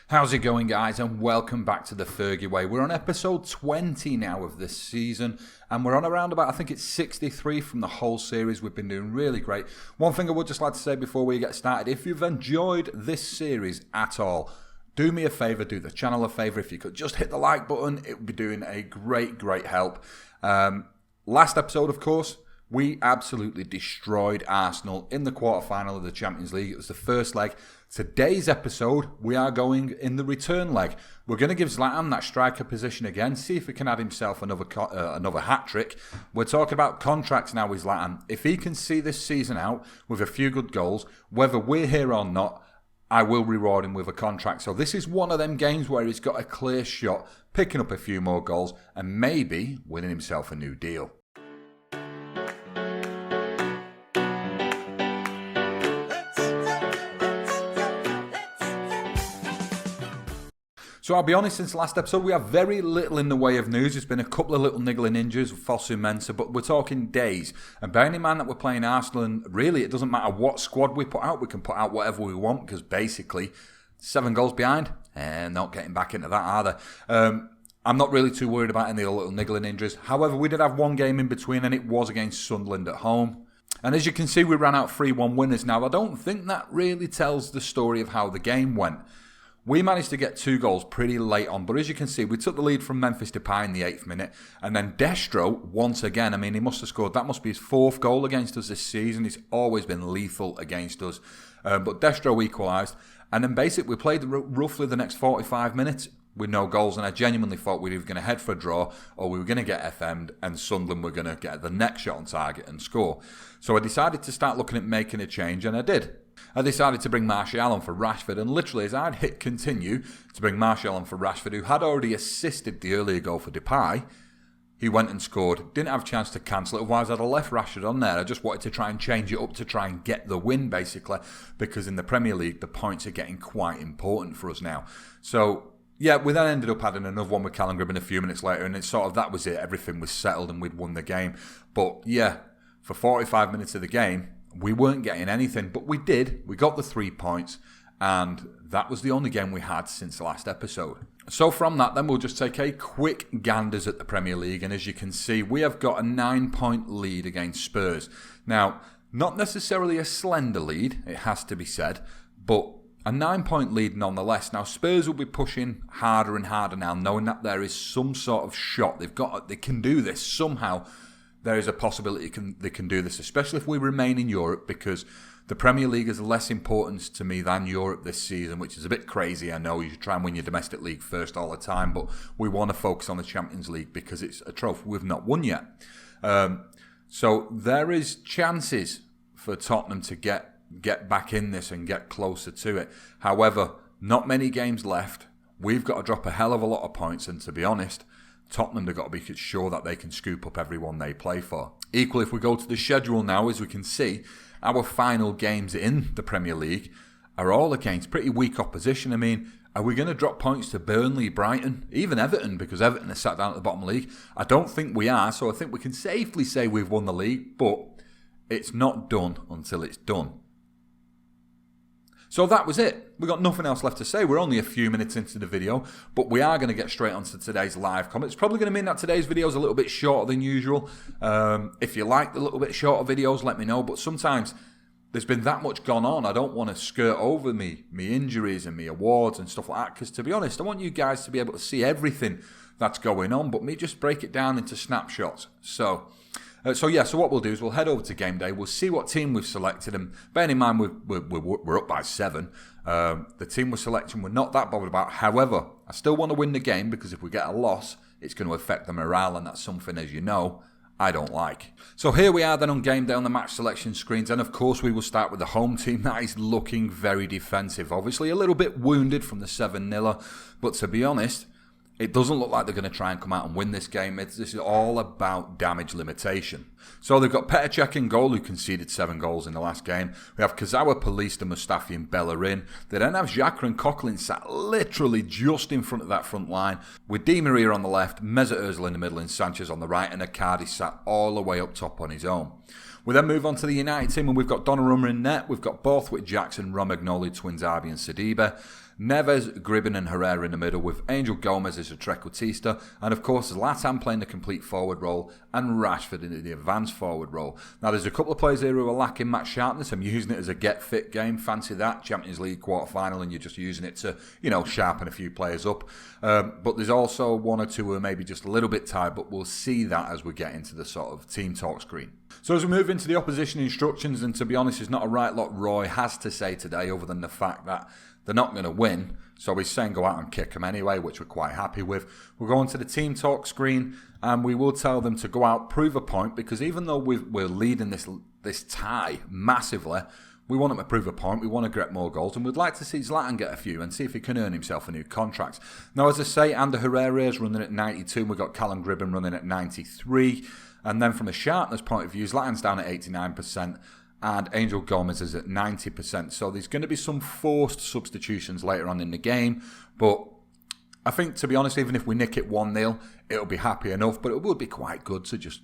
How's it going, guys, and welcome back to the Fergie Way. We're on episode 20 now of this season, and we're on around about, I think it's 63 from the whole series. We've been doing really great. One thing I would just like to say before we get started, if you've enjoyed this series at all, do me a favour, do the channel a favour. If you could just hit the like button, it would be doing a great help. Last episode, of course, we absolutely destroyed Arsenal in the quarter-final of the Champions League. It was the first leg. Today's episode, we are going in the return leg. We're going to give Zlatan that striker position again, see if he can add himself another hat-trick. We're talking about contracts now with Zlatan. If he can see this season out with a few good goals, whether we're here or not, I will reward him with a contract. So this is one of them games where he's got a clear shot, picking up a few more goals, and maybe winning himself a new deal. So I'll be honest, since the last episode, we have very little in the way of news. There's been a couple of little niggling injuries with Fosu Mensah, but we're talking days. And bearing in mind that we're playing Arsenal, and really it doesn't matter what squad we put out, we can put out whatever we want, because basically 7 goals behind, and not getting back into that either. I'm not really too worried about any little niggling injuries. However, we did have one game in between, and it was against Sunderland at home. And as you can see, we ran out 3-1 winners. Now, I don't think that really tells the story of how the game went. We managed to get 2 goals pretty late on, but as you can see, we took the lead from Memphis Depay in the 8th minute, and then Destro, once again, I mean, he must have scored, that must be his 4th goal against us this season. He's always been lethal against us, but Destro equalised, and then basically we played roughly the next 45 minutes with no goals, and I genuinely thought we were going to head for a draw, or we were going to get FM'd, and Sunderland were going to get the next shot on target and score. So I decided to start looking at making a change, and I did. I decided to bring Martial on for Rashford, and literally as I'd hit continue to bring Martial on for Rashford, who had already assisted the earlier goal for Depay, he went and scored. Didn't have a chance to cancel it, otherwise I'd have left Rashford on there. I just wanted to try and change it up to try and get the win, basically, because in the Premier League, the points are getting quite important for us now. So, yeah, we then ended up adding another one with Callum Gribbin a few minutes later, and it's sort of, that was it. Everything was settled and we'd won the game. But, yeah, for 45 minutes of the game, we weren't getting anything, but we did. We got the 3 points, and that was the only game we had since the last episode. So from that, then we'll just take a quick ganders at the Premier League, and as you can see, we have got a 9-point lead against Spurs. Now, not necessarily a slender lead, it has to be said, but a 9-point lead nonetheless. Now, Spurs will be pushing harder and harder now, knowing that there is some sort of shot. They can do this somehow. There is a possibility they can do this, especially if we remain in Europe, because the Premier League is less important to me than Europe this season, which is a bit crazy. I know you should try and win your domestic league first all the time, but we want to focus on the Champions League because it's a trophy we've not won yet. So there is chances for Tottenham to get back in this and get closer to it. However, not many games left. We've got to drop a hell of a lot of points, and to be honest, Tottenham have got to be sure that they can scoop up everyone they play for. Equally, if we go to the schedule now, as we can see, our final games in the Premier League are all against pretty weak opposition. I mean, are we going to drop points to Burnley, Brighton, even Everton, because Everton are sat down at the bottom of the league? I don't think we are, so I think we can safely say we've won the league, but it's not done until it's done. So that was it. We've got nothing else left to say. We're only a few minutes into the video, but we are going to get straight onto today's live comment. It's probably going to mean that today's video is a little bit shorter than usual. If you like the little bit shorter videos, let me know. But sometimes there's been that much gone on. I don't want to skirt over me injuries and me awards and stuff like that, because to be honest, I want you guys to be able to see everything that's going on, but me just break it down into snapshots. So what we'll do is we'll head over to game day. We'll see what team we've selected, and bearing in mind we're up by 7. The team we're selecting we're not that bothered about. However, I still want to win the game, because if we get a loss, it's going to affect the morale, and that's something, as you know, I don't like. So here we are then on game day on the match selection screens, and of course we will start with the home team. That is looking very defensive. Obviously a little bit wounded from the 7-0, but to be honest, it doesn't look like they're going to try and come out and win this game. This is all about damage limitation. So they've got Petr Cech in goal, who conceded 7 goals in the last game. We have Kazawa, Palista, Mustafi and Bellerin. They then have Xhaka and Coquelin sat literally just in front of that front line, with Di Maria on the left, Mesut Ozil in the middle and Sanchez on the right, and Icardi sat all the way up top on his own. We then move on to the United team, and we've got Donnarumma in net. We've got Borthwick, Jackson, Romagnoli, Twins, Arby and Sadiba. Neves, Gribben and Herrera in the middle, with Angel Gomez as a trequartista, and of course Zlatan playing the complete forward role, and Rashford in the advanced forward role. Now there's a couple of players here who are lacking match sharpness. I'm using it as a get-fit game. Fancy that, Champions League quarter-final, and you're just using it to, sharpen a few players up. But there's also one or two who are maybe just a little bit tired, but we'll see that as we get into the sort of team talk screen. So as we move into the opposition instructions, and to be honest, there's not a right lot Roy has to say today other than the fact that they're not going to win. So he's saying go out and kick them anyway, which we're quite happy with. We'll go on to the team talk screen, and we will tell them to go out, prove a point, because even though we're leading this tie massively, we want him to prove a point. We want to get more goals, and we'd like to see Zlatan get a few and see if he can earn himself a new contract. Now, as I say, Ander Herrera is running at 92. We've got Callum Gribben running at 93. And then from a sharpness point of view, Zlatan's down at 89%. And Angel Gomez is at 90%. So there's going to be some forced substitutions later on in the game. But I think, to be honest, even if we nick it 1-0, it'll be happy enough. But it would be quite good to just,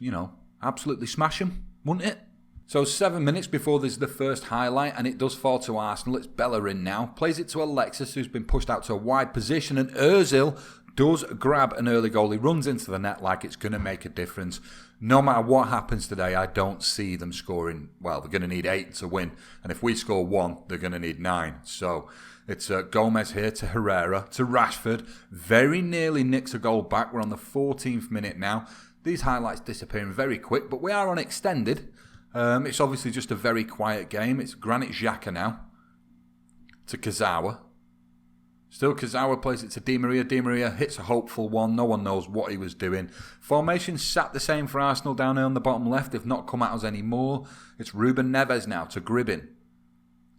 absolutely smash him, wouldn't it? So 7 minutes before there's the first highlight, and it does fall to Arsenal. It's Bellerin now. Plays it to Alexis, who's been pushed out to a wide position. And Ozil does grab an early goal. He runs into the net like it's going to make a difference. No matter what happens today, I don't see them scoring. Well, they're going to need 8 to win. And if we score 1, they're going to need 9. So it's Gomez here to Herrera, to Rashford. Very nearly nicks a goal back. We're on the 14th minute now. These highlights disappearing very quick, but we are on extended. It's obviously just a very quiet game. It's Granit Xhaka now to Kazawa. Still Kazawa plays it to Di Maria. Di Maria hits a hopeful one. No one knows what he was doing. Formation sat the same for Arsenal down here on the bottom left. They've not come at us anymore. It's Ruben Neves now to Gribben.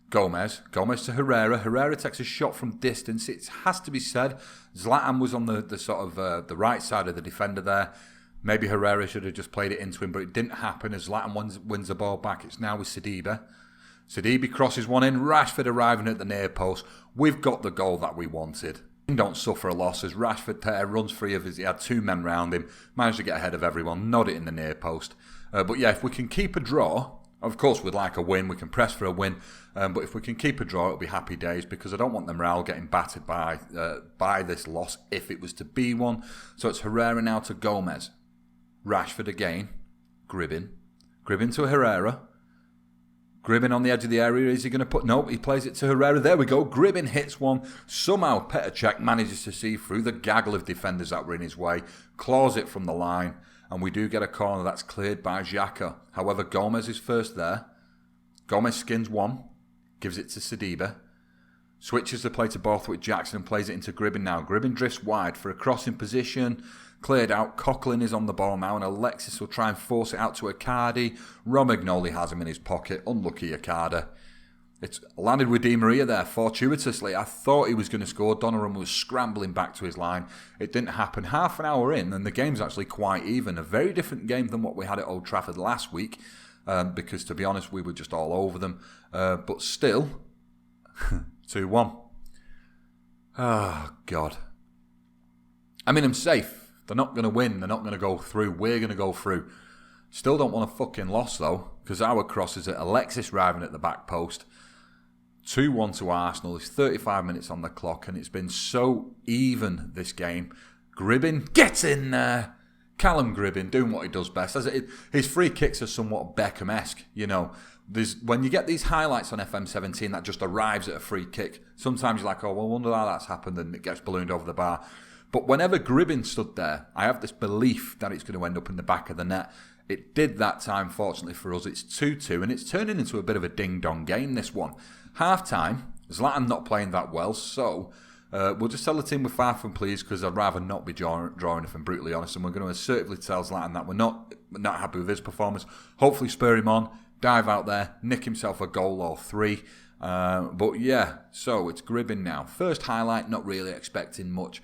Gomez to Herrera. Herrera takes a shot from distance. It has to be said, Zlatan was on the sort of the right side of the defender there. Maybe Herrera should have just played it into him, but it didn't happen as Zlatan wins the ball back. It's now with Sidibe. Sidibe crosses one in. Rashford arriving at the near post. We've got the goal that we wanted. Don't suffer a loss as Rashford runs free of his. He had 2 men round him. Managed to get ahead of everyone. Nod it in the near post. But yeah, if we can keep a draw, of course we'd like a win. We can press for a win. But if we can keep a draw, it'll be happy days, because I don't want the morale getting battered by this loss if it was to be one. So it's Herrera now to Gomez. Rashford again. Gribben to Herrera. Gribben on the edge of the area. Is he going to put... Nope, he plays it to Herrera. There we go. Gribben hits one. Somehow Petr Cech manages to see through the gaggle of defenders that were in his way. Claws it from the line. And we do get a corner that's cleared by Xhaka. However, Gomez is first there. Gomez skins one. Gives it to Sidibe. Switches the play to Borthwick Jackson and plays it into Gribben now. Gribben drifts wide for a crossing position. Cleared out. Coughlin is on the ball now, and Alexis will try and force it out to Icardi. Romagnoli has him in his pocket. Unlucky Icardi. It's landed with Di Maria there fortuitously. I thought he was going to score. Donnarumma was scrambling back to his line. It didn't happen. Half an hour in, and the game's actually quite even. A very different game than what we had at Old Trafford last week, because to be honest, we were just all over them. But still, 2-1. Oh, God. I mean, I'm safe. They're not going to win. They're not going to go through. We're going to go through. Still don't want a fucking loss, though, because our cross is at Alexis arriving at the back post. 2-1 to Arsenal. There's 35 minutes on the clock, and it's been so even, this game. Gribben gets in there. Callum Gribben doing what he does best. His free kicks are somewhat Beckham-esque, when you get these highlights on FM17 that just arrives at a free kick, sometimes you're like, oh, well, I wonder how that's happened, and it gets ballooned over the bar. But whenever Gribben stood there, I have this belief that it's going to end up in the back of the net. It did that time, fortunately for us. It's 2-2, and it's turning into a bit of a ding-dong game, this one. Half-time, Zlatan not playing that well, so we'll just tell the team we're far from pleased, because I'd rather not be drawing, if I'm brutally honest, and we're going to assertively tell Zlatan that we're not happy with his performance. Hopefully spur him on, dive out there, nick himself a goal or 3. But yeah, so it's Gribben now. First highlight, not really expecting much.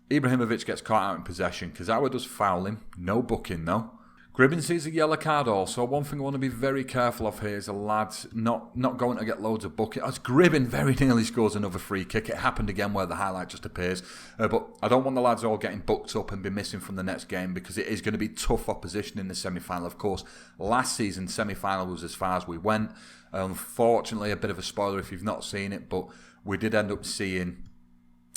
Ibrahimovic gets caught out in possession. Kazawa does foul him. No booking, though. Gribben sees a yellow card also. One thing I want to be very careful of here is a lad not going to get loads of booking. As Gribben very nearly scores another free kick. It happened again where the highlight just appears. But I don't want the lads all getting booked up and be missing from the next game, because it is going to be tough opposition in the semi-final. Of course, last season's semi-final was as far as we went. Unfortunately, a bit of a spoiler if you've not seen it, but we did end up seeing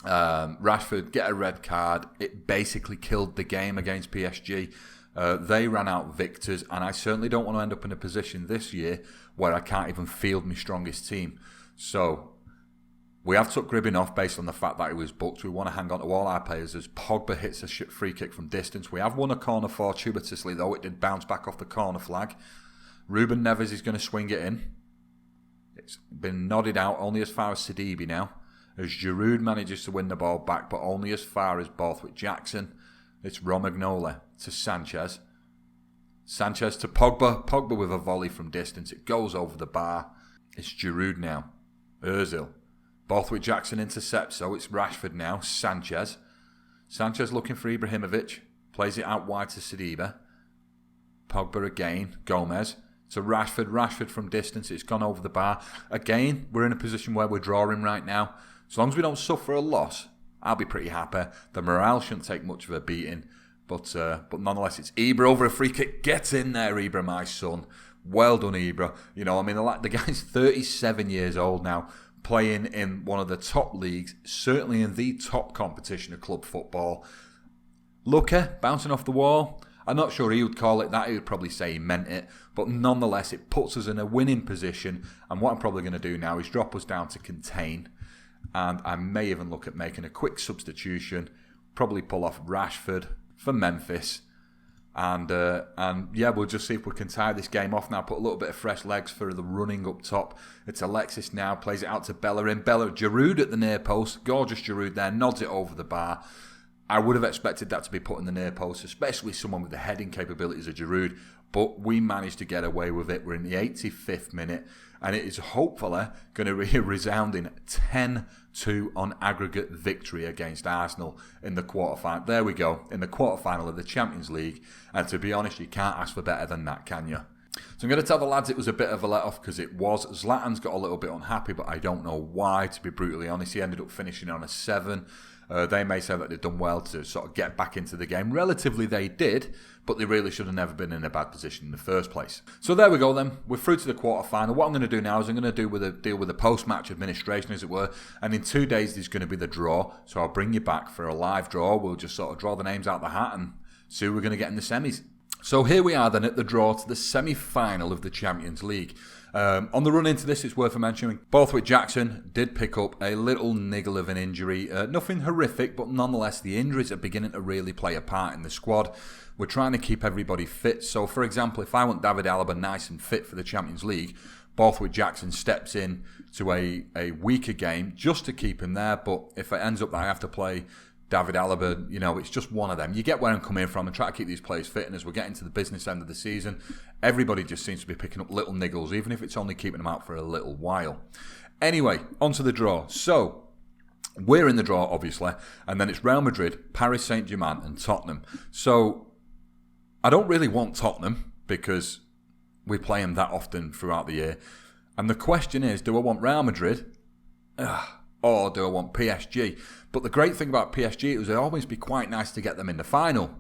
Rashford get a red card. It basically killed the game against PSG. They ran out victors, and I certainly don't want to end up in a position this year where I can't even field my strongest team. So we have took Gribbin off based on the fact that he was booked. We want to hang on to all our players as Pogba hits a free kick from distance. We have won a corner fortuitously, though. It did bounce back off the corner flag. Ruben Neves is going to swing it in. It's been nodded out only as far as Sidibe now, as Giroud manages to win the ball back, but only as far as Borthwick Jackson. It's Romagnoli to Sanchez. Sanchez to Pogba. Pogba with a volley from distance. It goes over the bar. It's Giroud now. Ozil. Borthwick Jackson intercepts, so it's Rashford now. Sanchez. Sanchez looking for Ibrahimovic. Plays it out wide to Sidibe. Pogba again. Gomez. To Rashford. Rashford from distance. It's gone over the bar. Again, we're in a position where we're drawing right now. As long as we don't suffer a loss, I'll be pretty happy. The morale shouldn't take much of a beating. But nonetheless, it's Ibra over a free kick. Get in there, Ibra, my son. Well done, Ibra. You know, I mean, the guy's 37 years old now, playing in one of the top leagues, certainly in the top competition of club football. Lucky, bouncing off the wall. I'm not sure he would call it that. He would probably say he meant it. But nonetheless, it puts us in a winning position. And what I'm probably going to do now is drop us down to contain. And I may even look at making a quick substitution. Probably pull off Rashford for Memphis. And yeah, we'll just see if we can tie this game off now. Put a little bit of fresh legs for the running up top. It's Alexis now. Plays it out to Bellerin. Giroud at the near post. Gorgeous Giroud there. Nods it over the bar. I would have expected that to be put in the near post, especially someone with the heading capabilities of Giroud. But we managed to get away with it. We're in the 85th minute. And it is hopefully going to be a resounding 10-2 on aggregate victory against Arsenal in the quarterfinal. There we go, in the quarterfinal of the Champions League. And to be honest, you can't ask for better than that, can you? So I'm going to tell the lads it was a bit of a let-off because it was. Zlatan's got a little bit unhappy, but I don't know why, to be brutally honest. He ended up finishing on a 7. They may say that they've done well to sort of get back into the game. Relatively, they did, but they really should have never been in a bad position in the first place. So there we go then. We're through to the quarterfinal. What I'm going to do now is I'm going to deal with the post-match administration, as it were. And in 2 days, there's going to be the draw. So I'll bring you back for a live draw. We'll just sort of draw the names out the hat and see who we're going to get in the semis. So here we are then at the draw to the semi-final of the Champions League. On the run into this, it's worth mentioning, Borthwick Jackson did pick up a little niggle of an injury. Nothing horrific, but nonetheless, the injuries are beginning to really play a part in the squad. We're trying to keep everybody fit. So, for example, if I want David Alaba nice and fit for the Champions League, Borthwick Jackson steps in to a weaker game just to keep him there. But if it ends up that I have to play David Alaba, you know, it's just one of them. You get where I'm coming from and try to keep these players fit. And as we're getting to the business end of the season, everybody just seems to be picking up little niggles, even if it's only keeping them out for a little while. Anyway, on to the draw. So, we're in the draw, obviously, and then it's Real Madrid, Paris Saint-Germain and Tottenham. So, I don't really want Tottenham because we play them that often throughout the year. And the question is, do I want Real Madrid? Or do I want PSG? But the great thing about PSG, it would always be quite nice to get them in the final,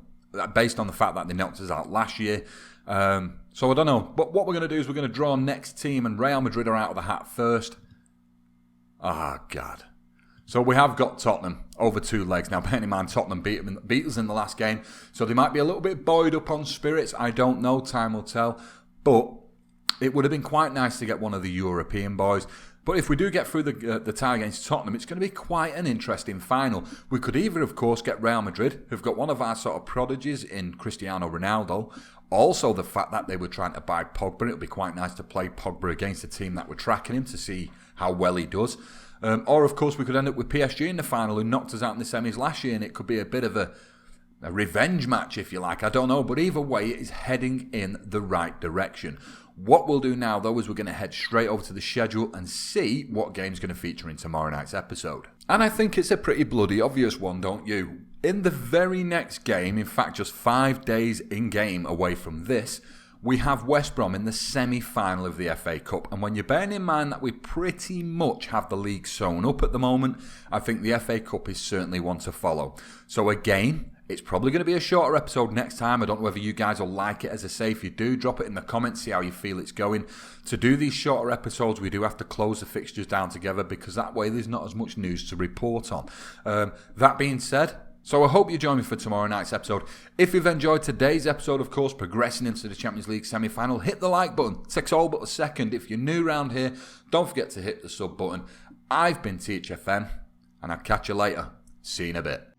based on the fact that they knocked us out last year. So I don't know. But what we're going to do is we're going to draw next team, and Real Madrid are out of the hat first. God. So we have got Tottenham over 2 legs. Now, bearing in mind, Tottenham beat us in the last game, so they might be a little bit buoyed up on spirits. I don't know. Time will tell. But it would have been quite nice to get one of the European boys. But if we do get through the tie against Tottenham, it's going to be quite an interesting final. We could either, of course, get Real Madrid, who've got one of our sort of prodigies in Cristiano Ronaldo. Also, the fact that they were trying to buy Pogba. It would be quite nice to play Pogba against a team that were tracking him to see how well he does. Or, of course, we could end up with PSG in the final, who knocked us out in the semis last year, and it could be a bit of a revenge match, if you like. I don't know. But either way, it is heading in the right direction. What we'll do now, though, is we're going to head straight over to the schedule and see what game's going to feature in tomorrow night's episode. And I think it's a pretty bloody obvious one, don't you? In the very next game, in fact, just 5 days in-game away from this, we have West Brom in the semi-final of the FA Cup. And when you're bearing in mind that we pretty much have the league sewn up at the moment, I think the FA Cup is certainly one to follow. So again, It's probably going to be a shorter episode next time. I don't know whether you guys will like it. As I say, if you do, drop it in the comments, see how you feel it's going. To do these shorter episodes, we do have to close the fixtures down together because that way there's not as much news to report on. That being said, so I hope you join me for tomorrow night's episode. If you've enjoyed today's episode, of course, progressing into the Champions League semi-final, hit the like button. It takes all but a second. If you're new around here, don't forget to hit the sub button. I've been THFM, and I'll catch you later. See you in a bit.